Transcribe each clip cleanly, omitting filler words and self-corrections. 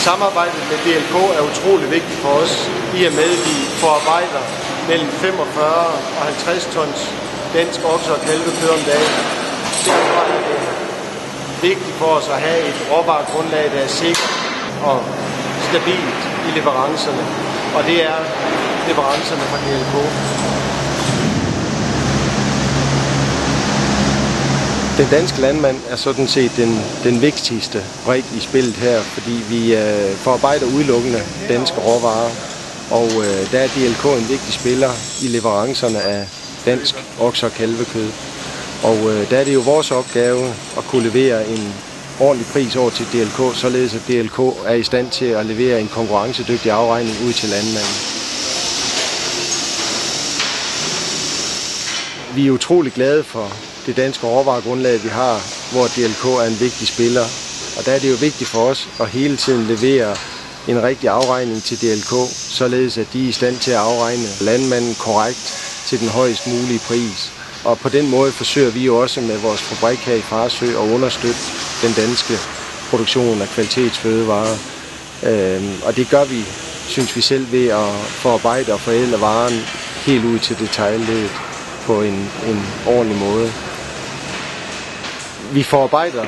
Samarbejdet med DLK er utrolig vigtigt for os, i og med at vi forarbejder mellem 45 og 50 tons dansk okse- og kalvekød om dagen. Derfor er det vigtigt for os at have et råvaregrundlag, der er sikkert og stabilt i leverancerne, og det er leverancerne fra DLK. Den danske landmand er sådan set den vigtigste brik i spillet her, fordi vi forarbejder udelukkende danske råvarer, og der er DLK en vigtig spiller i leverancerne af dansk okse- og kalvekød. Og der er det jo vores opgave at kunne levere en ordentlig pris over til DLK, således at DLK er i stand til at levere en konkurrencedygtig afregning ud til landmanden. Vi er utrolig glade for det danske råvaregrundlag, vi har, hvor DLK er en vigtig spiller. Og der er det jo vigtigt for os at hele tiden levere en rigtig afregning til DLK, således at de er i stand til at afregne landmanden korrekt til den højest mulige pris. Og på den måde forsøger vi jo også med vores fabrik her i Farsø at understøtte den danske produktion af kvalitetsfødevarer. Og det gør vi, synes vi selv, ved at forarbejde og forædle varen helt ud til detailleddet på en ordentlig måde. Vi forarbejder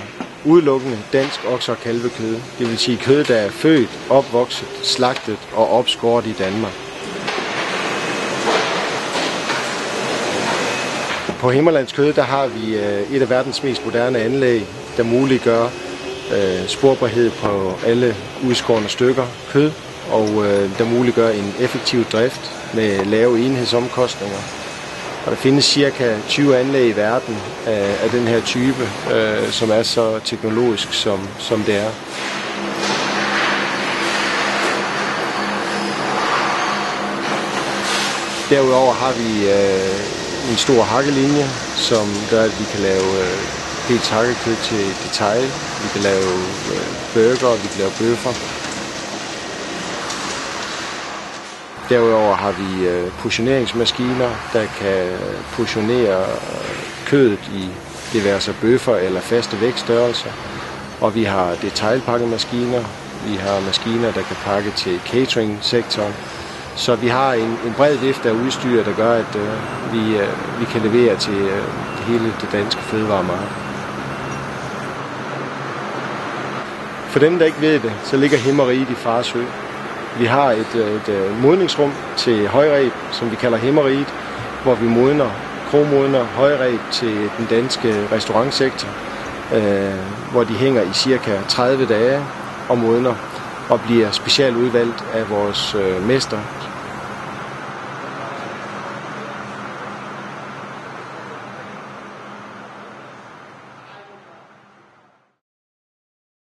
udelukkende dansk okse- og kalvekød, det vil sige kød, der er født, opvokset, slagtet og opskåret i Danmark. På Himmerlands Kød der har vi et af verdens mest moderne anlæg, der muliggør sporbarhed på alle udskårne stykker kød, og der muliggør en effektiv drift med lave enhedsomkostninger. Og der findes cirka 20 anlæg i verden af den her type, som er så teknologisk, som det er. Derudover har vi en stor hakkelinje, som gør, at vi kan lave helt hakkekød til detail. Vi kan lave burger, vi kan lave bøffer. Derudover har vi portioneringsmaskiner, der kan portionere kødet i diverse bøffer eller faste vægtstørrelser. Og vi har detailpakkemaskiner, vi har maskiner, der kan pakke til catering-sektoren. Så vi har en bred vifte af udstyr, der gør, at vi kan levere til hele det danske fødevaremarked. For dem, der ikke ved det, så ligger Himmeriget i Farsø. Vi har et modningsrum til højreb, som vi kalder Himmeriget, hvor vi krogmodner højreb til den danske restaurantsektor, hvor de hænger i cirka 30 dage og modner og bliver specielt udvalgt af vores mester,